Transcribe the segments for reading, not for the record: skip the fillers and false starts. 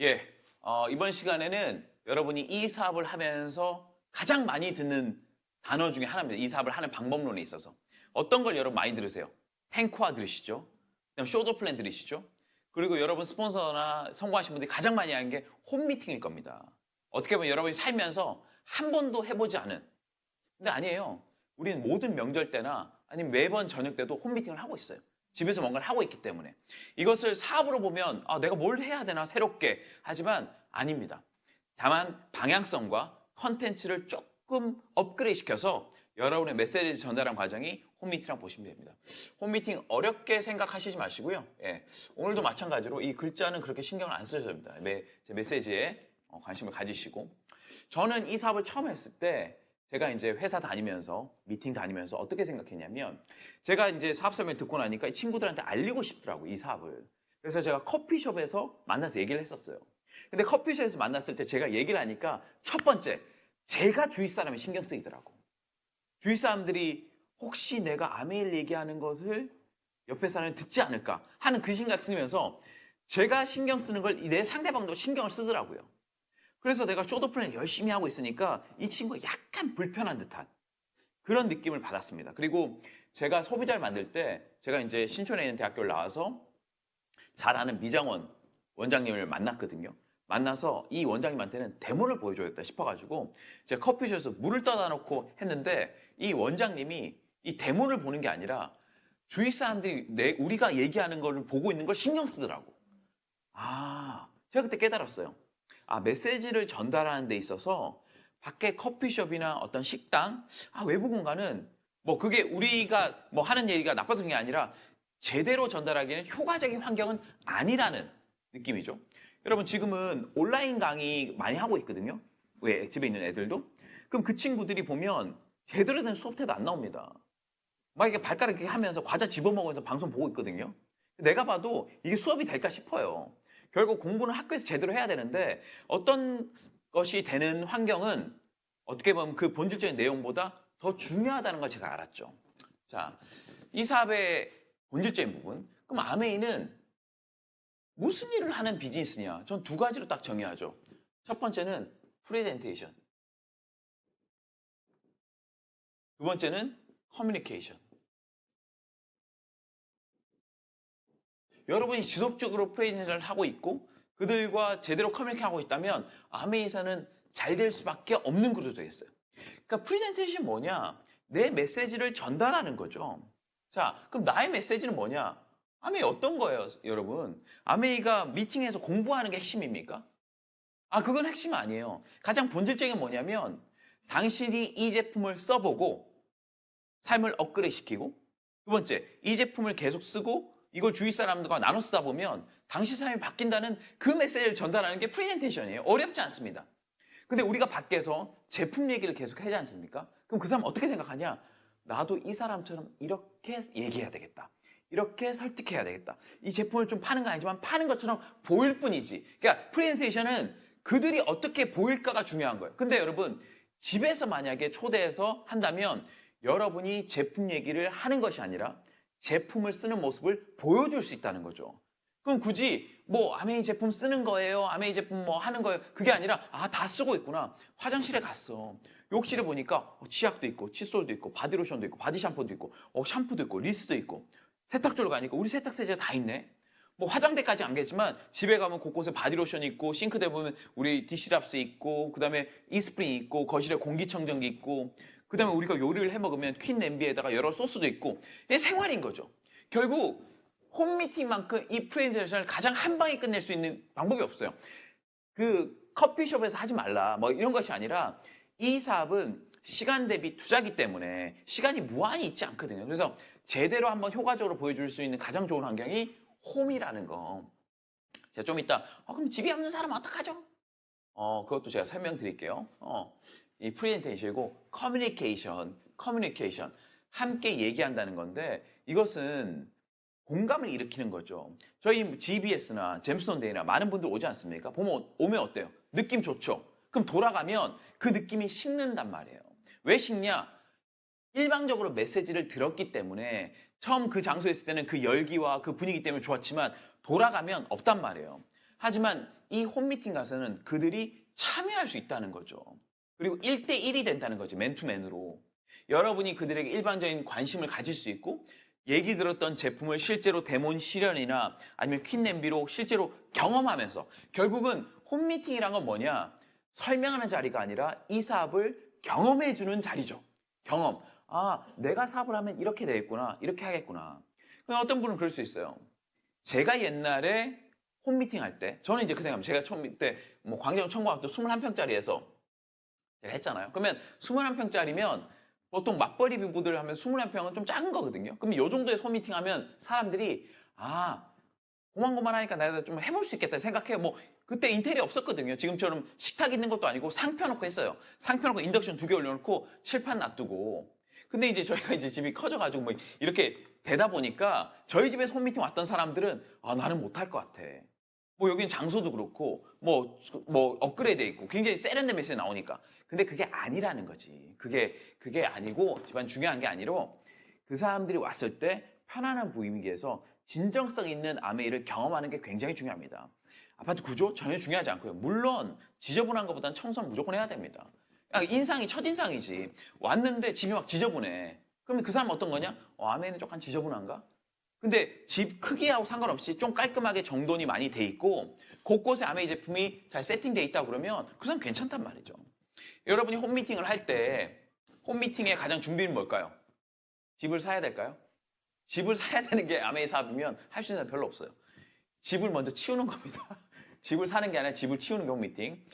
예, 이번 시간에는 여러분이 이 사업을 하면서 가장 많이 듣는 단어 중에 하나입니다. 이 사업을 하는 방법론에 있어서. 어떤 걸 여러분 많이 들으세요? 탱크화 들으시죠? 그다음 쇼더 플랜 들으시죠? 그리고 여러분 스폰서나 성공하신 분들이 가장 많이 하는 게 홈미팅일 겁니다. 어떻게 보면 여러분이 살면서 한 번도 해보지 않은. 근데 아니에요. 우리는 모든 명절 때나 아니면 매번 저녁 때도 홈미팅을 하고 있어요. 집에서 뭔가를 하고 있기 때문에. 이것을 사업으로 보면 내가 뭘 해야 되나 새롭게 하지만 아닙니다. 다만 방향성과 컨텐츠를 조금 업그레이드 시켜서 여러분의 메시지 전달한 과정이 홈미팅이라고 보시면 됩니다. 홈미팅 어렵게 생각하시지 마시고요. 예, 오늘도 마찬가지로 이 글자는 그렇게 신경을 안 쓰셔도 됩니다. 제 메시지에 관심을 가지시고. 저는 이 사업을 처음 했을 때 제가 이제 회사 다니면서 미팅 다니면서 어떻게 생각했냐면 제가 이제 사업 설명 듣고 나니까 이 친구들한테 알리고 싶더라고요, 이 사업을. 그래서 제가 커피숍에서 만나서 얘기를 했었어요. 근데 커피숍에서 만났을 때 제가 얘기를 하니까 첫 번째, 제가 주위 사람이 신경 쓰이더라고. 주위 사람들이 혹시 내가 아메일 얘기하는 것을 옆에 사람이 듣지 않을까 하는 그 생각 쓰면서 제가 신경 쓰는 걸 내 상대방도 신경을 쓰더라고요. 그래서 내가 쇼더 플랜을 열심히 하고 있으니까 이 친구가 약간 불편한 듯한 그런 느낌을 받았습니다. 그리고 제가 소비자를 만들 때 제가 이제 신촌에 있는 대학교를 나와서 잘 아는 미장원 원장님을 만났거든요. 만나서 이 원장님한테는 데모를 보여줘야겠다 싶어가지고 제가 커피숍에서 물을 떠다 놓고 했는데 이 원장님이 이 데모를 보는 게 아니라 주위 사람들이 우리가 얘기하는 거를 보고 있는 걸 신경 쓰더라고. 제가 그때 깨달았어요. 메시지를 전달하는 데 있어서 밖에 커피숍이나 어떤 식당, 외부 공간은 뭐 그게 우리가 뭐 하는 얘기가 나빠서 그런 게 아니라 제대로 전달하기에는 효과적인 환경은 아니라는 느낌이죠. 여러분 지금은 온라인 강의 많이 하고 있거든요. 왜 집에 있는 애들도. 그럼 그 친구들이 보면 제대로 된 수업 태도 안 나옵니다. 막 이렇게 발가락 이렇게 하면서 과자 집어먹으면서 방송 보고 있거든요. 내가 봐도 이게 수업이 될까 싶어요. 결국 공부는 학교에서 제대로 해야 되는데 어떤 것이 되는 환경은 어떻게 보면 그 본질적인 내용보다 더 중요하다는 걸 제가 알았죠. 자, 이 사업의 본질적인 부분. 그럼 아메이는 무슨 일을 하는 비즈니스냐? 전 두 가지로 딱 정의하죠. 첫 번째는 프레젠테이션. 두 번째는 커뮤니케이션. 여러분이 지속적으로 프레젠테이션을 하고 있고 그들과 제대로 커뮤니케이션하고 있다면 아메이사는 잘 될 수밖에 없는 구조가 되겠어요. 그러니까 프레젠테이션이 뭐냐? 내 메시지를 전달하는 거죠. 자, 그럼 나의 메시지는 뭐냐? 아메이 어떤 거예요, 여러분? 아메이가 미팅에서 공부하는 게 핵심입니까? 그건 핵심 아니에요. 가장 본질적인 게 뭐냐면 당신이 이 제품을 써보고 삶을 업그레이드 시키고 두 번째, 이 제품을 계속 쓰고 이걸 주위 사람들과 나눠 쓰다 보면 당신 삶이 바뀐다는 그 메시지를 전달하는 게 프레젠테이션이에요. 어렵지 않습니다. 근데 우리가 밖에서 제품 얘기를 계속 하지 않습니까? 그럼 그 사람 어떻게 생각하냐? 나도 이 사람처럼 이렇게 얘기해야 되겠다. 이렇게 설득해야 되겠다. 이 제품을 좀 파는 건 아니지만 파는 것처럼 보일 뿐이지. 그러니까 프레젠테이션은 그들이 어떻게 보일까가 중요한 거예요. 근데 여러분 집에서 만약에 초대해서 한다면 여러분이 제품 얘기를 하는 것이 아니라 제품을 쓰는 모습을 보여줄 수 있다는 거죠. 그럼 굳이 뭐 아메이 제품 쓰는 거예요, 아메이 제품 뭐 하는 거예요, 그게 아니라 다 쓰고 있구나. 화장실에 갔어. 욕실에 보니까 치약도 있고 칫솔도 있고 바디로션도 있고 바디 샴푸도 있고 샴푸도 있고 리스도 있고 세탁소를 가니까 우리 세탁세제가 다 있네. 뭐 화장대까지 안 겠지만 집에 가면 곳곳에 바디로션이 있고 싱크대 보면 우리 디시랍스 있고 그다음에 이스프링 있고 거실에 공기청정기 있고 그다음에 우리가 요리를 해 먹으면 퀸 냄비에다가 여러 소스도 있고 이게 생활인 거죠. 결국 홈미팅만큼 이 프레젠테이션을 가장 한 방에 끝낼 수 있는 방법이 없어요. 그 커피숍에서 하지 말라 뭐 이런 것이 아니라 이 사업은 시간 대비 투자기 때문에 시간이 무한히 있지 않거든요. 그래서 제대로 한번 효과적으로 보여줄 수 있는 가장 좋은 환경이 홈이라는 거. 제가 좀 이따 그럼 집이 없는 사람은 어떡하죠? 그것도 제가 설명드릴게요. 이 프레젠테이션이고 커뮤니케이션 함께 얘기한다는 건데 이것은 공감을 일으키는 거죠. 저희 GBS나 잼스톤 데이나 많은 분들 오지 않습니까? 오면 어때요? 느낌 좋죠? 그럼 돌아가면 그 느낌이 식는단 말이에요. 왜 식냐? 일방적으로 메시지를 들었기 때문에 처음 그 장소에 있을 때는 그 열기와 그 분위기 때문에 좋았지만 돌아가면 없단 말이에요. 하지만 이 홈미팅 가서는 그들이 참여할 수 있다는 거죠. 그리고 1대1이 된다는 거죠. 맨투맨으로. 여러분이 그들에게 일반적인 관심을 가질 수 있고 얘기 들었던 제품을 실제로 데몬 실현이나 아니면 퀸 냄비로 실제로 경험하면서 결국은 홈미팅이란 건 뭐냐? 설명하는 자리가 아니라 이 사업을 경험해주는 자리죠. 경험. 아, 내가 사업을 하면 이렇게 되겠구나. 이렇게 하겠구나. 어떤 분은 그럴 수 있어요. 제가 옛날에 홈미팅 할 때, 저는 이제 그 생각합니다. 제가 처음 때 뭐 광장 청과학도 21평짜리에서 제가 했잖아요. 그러면 21평짜리면 보통 맞벌이 부부들 하면 21평은 좀 작은 거거든요. 그럼 이 정도의 소미팅 하면 사람들이 고만고만하니까 내가 좀 해볼 수 있겠다 생각해요. 뭐 그때 인테리어 없었거든요. 지금처럼 식탁 있는 것도 아니고 상 펴놓고 했어요. 상 펴놓고 인덕션 2개 올려놓고 칠판 놔두고. 근데 이제 저희가 이제 집이 커져가지고 뭐 이렇게 되다 보니까 저희 집에 홈미팅 왔던 사람들은 나는 못할 것 같아. 뭐 여기는 장소도 그렇고 뭐 업그레이드 돼 있고 굉장히 세련된 메시지 나오니까. 근데 그게 아니라는 거지. 그게 아니고 집안 중요한 게 아니로 그 사람들이 왔을 때 편안한 분위기에서 진정성 있는 아메이를 경험하는 게 굉장히 중요합니다. 아파트 구조 전혀 중요하지 않고요. 물론 지저분한 것보다는 청소는 무조건 해야 됩니다. 인상이 첫인상이지. 왔는데 집이 막 지저분해. 그러면 그 사람 어떤 거냐? 아메이는 조금 지저분한가? 근데 집 크기하고 상관없이 좀 깔끔하게 정돈이 많이 돼 있고 곳곳에 아메이 제품이 잘 세팅돼 있다고 그러면 그 사람 괜찮단 말이죠. 여러분이 홈미팅을 할 때 홈미팅의 가장 준비는 뭘까요? 집을 사야 될까요? 집을 사야 되는 게 아메이 사업이면 할 수 있는 사람 별로 없어요. 집을 먼저 치우는 겁니다. 집을 사는 게 아니라 집을 치우는 게 홈미팅.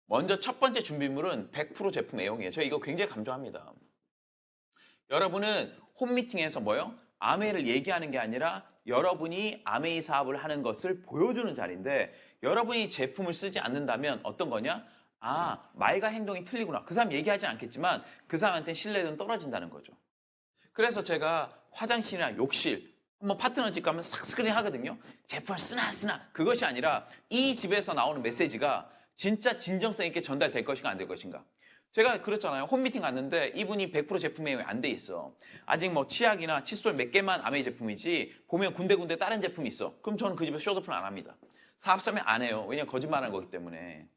먼저 첫 번째 준비물은 100% 제품 애용이에요. 저 이거 굉장히 강조합니다. 여러분은 홈미팅에서 뭐요? 아메이를 얘기하는 게 아니라 여러분이 아메이 사업을 하는 것을 보여주는 자리인데 여러분이 제품을 쓰지 않는다면 어떤 거냐? 말과 행동이 틀리구나. 그 사람 얘기하지 않겠지만 그 사람한테 신뢰도는 떨어진다는 거죠. 그래서 제가 화장실이나 욕실, 한번 파트너 집 가면 싹 스크린 하거든요. 제품을 쓰나 그것이 아니라 이 집에서 나오는 메시지가 진짜 진정성 있게 전달될 것인가 안 될 것인가. 제가 그랬잖아요. 홈미팅 갔는데 이분이 100% 제품이 안 돼 있어. 아직 뭐 치약이나 칫솔 몇 개만 아메이 제품이지 보면 군데군데 다른 제품이 있어. 그럼 저는 그 집에서 숏오픈 안 합니다. 사업자면 안 해요. 왜냐면 거짓말하는 거기 때문에.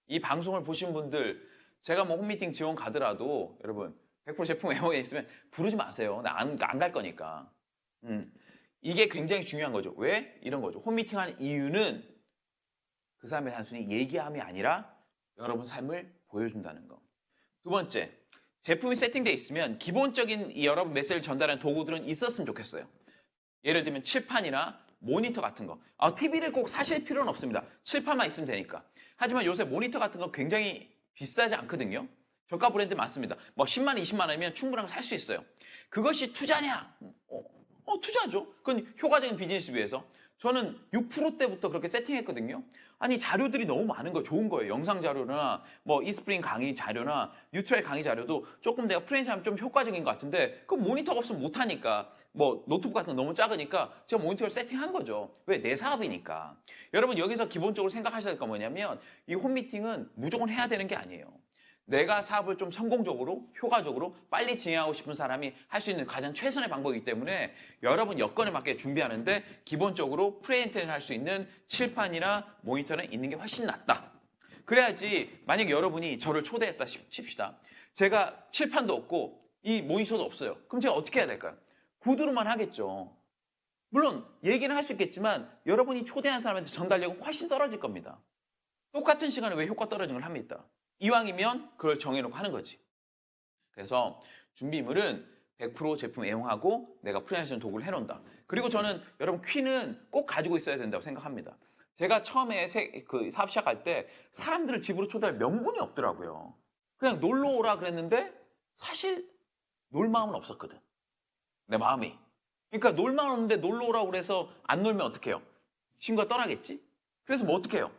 이 방송을 보신 분들 제가 뭐 홈미팅 지원 가더라도 여러분 100% 제품 애용에 있으면 부르지 마세요. 나 안 갈 거니까. 이게 굉장히 중요한 거죠. 왜? 이런 거죠. 홈미팅 하는 이유는 그 사람의 단순히 얘기함이 아니라 여러분 삶을 보여준다는 거. 두 번째, 제품이 세팅되어 있으면 기본적인 이 여러분 메시지를 전달하는 도구들은 있었으면 좋겠어요. 예를 들면 칠판이나 모니터 같은 거. TV를 꼭 사실 필요는 없습니다. 칠판만 있으면 되니까. 하지만 요새 모니터 같은 거 굉장히 비싸지 않거든요. 저가 브랜드 많습니다. 뭐 10만 원, 20만 원이면 충분한 거 살 수 있어요. 그것이 투자냐? 투자죠. 그건 효과적인 비즈니스 위해서. 저는 6%대부터 그렇게 세팅했거든요. 아니 자료들이 너무 많은 거 좋은 거예요. 영상 자료나 뭐 이스프링 강의 자료나 뉴트럴 강의 자료도 조금 내가 프랜차이즈하면 좀 효과적인 것 같은데 그 모니터가 없으면 못하니까 뭐 노트북 같은 거 너무 작으니까 제가 모니터를 세팅한 거죠. 왜? 내 사업이니까. 여러분 여기서 기본적으로 생각하셔야 될 건 뭐냐면 이 홈미팅은 무조건 해야 되는 게 아니에요. 내가 사업을 좀 성공적으로, 효과적으로 빨리 진행하고 싶은 사람이 할 수 있는 가장 최선의 방법이기 때문에 여러분 여건에 맞게 준비하는데 기본적으로 프레젠테이션을 할 수 있는 칠판이나 모니터는 있는 게 훨씬 낫다. 그래야지 만약에 여러분이 저를 초대했다 칩시다. 제가 칠판도 없고 이 모니터도 없어요. 그럼 제가 어떻게 해야 될까요? 구두로만 하겠죠. 물론 얘기는 할 수 있겠지만 여러분이 초대한 사람한테 전달력은 훨씬 떨어질 겁니다. 똑같은 시간에 왜 효과 떨어지는 걸 합니다. 이왕이면 그걸 정해놓고 하는 거지. 그래서 준비물은 100% 제품 애용하고 내가 프리랜서 도구를 해놓는다. 그리고 저는 여러분 퀸은 꼭 가지고 있어야 된다고 생각합니다. 제가 처음에 그 사업 시작할 때 사람들을 집으로 초대할 명분이 없더라고요. 그냥 놀러 오라 그랬는데 사실 놀 마음은 없었거든. 내 마음이. 그러니까 놀 마음 없는데 놀러 오라고 그래서 안 놀면 어떡해요? 친구가 떠나겠지? 그래서 뭐 어떡해요?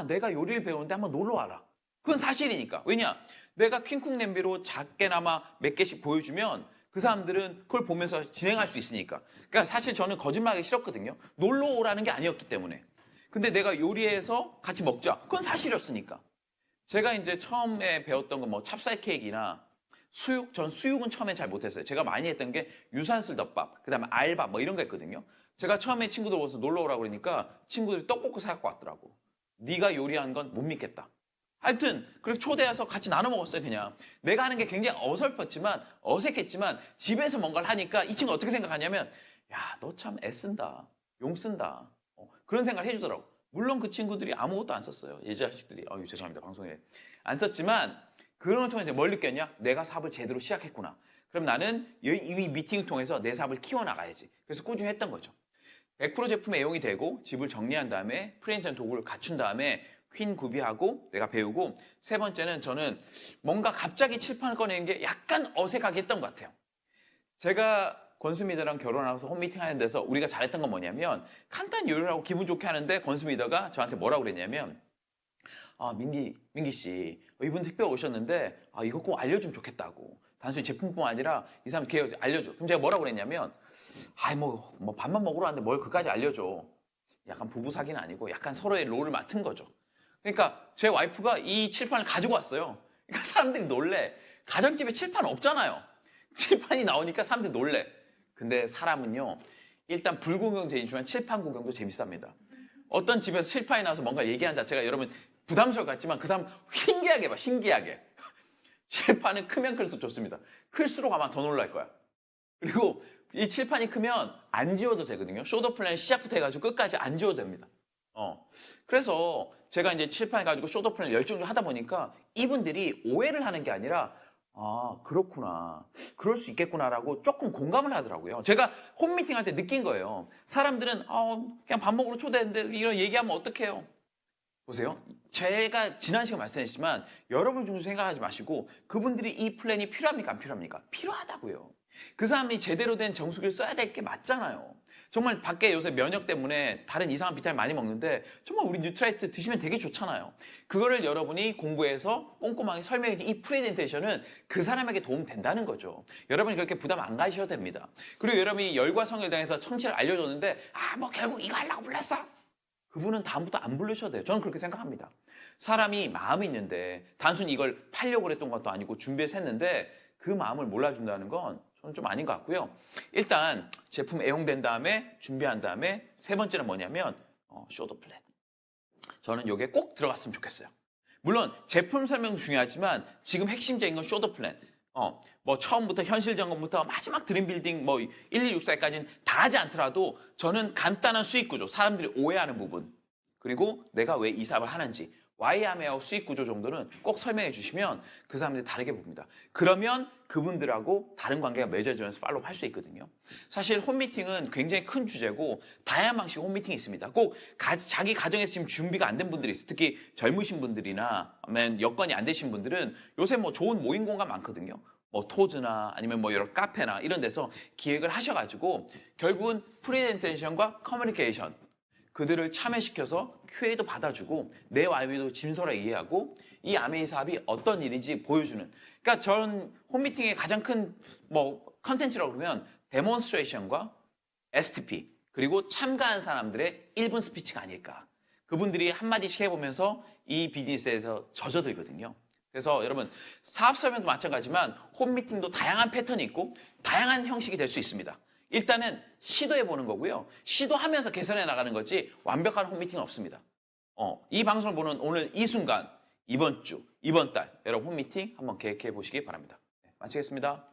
내가 요리를 배우는데 한번 놀러 와라. 그건 사실이니까. 왜냐? 내가 퀸쿡 냄비로 작게나마 몇 개씩 보여주면 그 사람들은 그걸 보면서 진행할 수 있으니까. 그러니까 사실 저는 거짓말하기 싫었거든요. 놀러 오라는 게 아니었기 때문에. 근데 내가 요리해서 같이 먹자. 그건 사실이었으니까. 제가 이제 처음에 배웠던 건 뭐 찹쌀 케이크나 수육, 전 수육은 처음에 잘 못했어요. 제가 많이 했던 게 유산슬 덮밥, 그 다음에 알밥 뭐 이런 거 했거든요. 제가 처음에 친구들 오면서 놀러 오라고 그러니까 친구들이 떡볶이 사갖고 왔더라고. 네가 요리한 건 못 믿겠다. 하여튼 그렇게 초대해서 같이 나눠 먹었어요. 그냥 내가 하는 게 굉장히 어색했지만 집에서 뭔가를 하니까 이 친구 어떻게 생각하냐면 야, 너 참 애쓴다, 용 쓴다, 그런 생각을 해주더라고. 물론 그 친구들이 아무것도 안 썼어요. 이 자식들이. 죄송합니다. 방송에 안 썼지만 그런 걸 통해서 뭘 느꼈냐? 내가 사업을 제대로 시작했구나. 그럼 나는 이 미팅을 통해서 내 사업을 키워나가야지. 그래서 꾸준히 했던 거죠. 100% 제품에 애용이 되고 집을 정리한 다음에 프리랜서 도구를 갖춘 다음에 퀸 구비하고 내가 배우고, 세 번째는 저는 뭔가 갑자기 칠판을 꺼내는 게 약간 어색하게 했던 것 같아요. 제가 권수미더랑 결혼하고서 홈미팅 하는 데서 우리가 잘했던 건 뭐냐면 간단히 요리를 하고 기분 좋게 하는데 권수미더가 저한테 뭐라고 그랬냐면 민기 씨, 이분 택배 오셨는데 이거 꼭 알려주면 좋겠다고. 단순히 제품뿐만 아니라 이 사람 기회 알려줘. 그럼 제가 뭐라고 그랬냐면 뭐 밥만 먹으러 왔는데 뭘 그까지 알려줘. 약간 부부 사기는 아니고 약간 서로의 롤을 맡은 거죠. 그러니까 제 와이프가 이 칠판을 가지고 왔어요. 그러니까 사람들이 놀래. 가정집에 칠판 없잖아요. 칠판이 나오니까 사람들이 놀래. 근데 사람은요, 일단 불구경도 재밌지만 칠판 구경도 재밌습니다. 어떤 집에서 칠판이 나와서 뭔가 얘기하는 자체가 여러분 부담스러울 것 같지만 그 사람 신기하게 봐, 신기하게. 칠판은 크면 클수록 좋습니다. 클수록 아마 더 놀랄 거야. 그리고 이 칠판이 크면 안 지워도 되거든요. 숄더 플랜 시작부터 해가지고 끝까지 안 지워도 됩니다. 그래서 제가 이제 칠판 가지고 숄더 플랜을 열정적으로 하다 보니까 이분들이 오해를 하는 게 아니라 그렇구나, 그럴 수 있겠구나라고 조금 공감을 하더라고요. 제가 홈미팅 할 때 느낀 거예요. 사람들은 그냥 밥 먹으러 초대했는데 이런 얘기하면 어떡해요? 보세요. 제가 지난 시간 말씀했지만 여러분 중에서 생각하지 마시고 그분들이 이 플랜이 필요합니까? 안 필요합니까? 필요하다고요. 그 사람이 제대로 된 정수기를 써야 될 게 맞잖아요. 정말 밖에 요새 면역 때문에 다른 이상한 비타민 많이 먹는데 정말 우리 뉴트라이트 드시면 되게 좋잖아요. 그거를 여러분이 공부해서 꼼꼼하게 설명해 준 이 프레젠테이션은 그 사람에게 도움 된다는 거죠. 여러분이 그렇게 부담 안 가셔도 됩니다. 그리고 여러분이 열과 성을 당해서 청취를 알려줬는데 뭐 결국 이거 하려고 불렀어? 그분은 다음부터 안 부르셔도 돼요. 저는 그렇게 생각합니다. 사람이 마음이 있는데 단순히 이걸 팔려고 그랬던 것도 아니고 준비해서 했는데 그 마음을 몰라준다는 건 저는 좀 아닌 것 같고요. 일단 제품 애용된 다음에 준비한 다음에 세 번째는 뭐냐면 숄더 플랜. 저는 이게 꼭 들어갔으면 좋겠어요. 물론 제품 설명도 중요하지만 지금 핵심적인 건 숄더 플랜. 뭐 처음부터 현실 점검부터 마지막 드림 빌딩 뭐 1264까지는 다 하지 않더라도 저는 간단한 수익 구조, 사람들이 오해하는 부분, 그리고 내가 왜 이 사업을 하는지, 와이암웨어 수익 구조 정도는 꼭 설명해 주시면 그 사람들이 다르게 봅니다. 그러면 그분들하고 다른 관계가 맺어지면서 팔로우 할 수 있거든요. 사실 홈미팅은 굉장히 큰 주제고 다양한 방식의 홈미팅이 있습니다. 꼭 자기 가정에서 지금 준비가 안 된 분들이 있어요. 특히 젊으신 분들이나 아니면 여건이 안 되신 분들은 요새 뭐 좋은 모임 공간 많거든요. 뭐 토즈나 아니면 뭐 여러 카페나 이런 데서 기획을 하셔가지고 결국은 프레젠테이션과 커뮤니케이션, 그들을 참여시켜서 QA도 받아주고 내 와이프도 진솔하게 이해하고 이 아메이 사업이 어떤 일인지 보여주는. 그러니까 전 홈미팅의 가장 큰 컨텐츠라고 그러면 데몬스트레이션과 STP 그리고 참가한 사람들의 1분 스피치가 아닐까. 그분들이 한마디씩 해보면서 이 비즈니스에서 젖어들거든요. 그래서 여러분 사업 설명도 마찬가지지만 홈미팅도 다양한 패턴이 있고 다양한 형식이 될 수 있습니다. 일단은 시도해보는 거고요. 시도하면서 개선해 나가는 거지 완벽한 홈미팅은 없습니다. 이 방송을 보는 오늘 이 순간, 이번 주, 이번 달 여러분 홈미팅 한번 계획해 보시기 바랍니다. 마치겠습니다.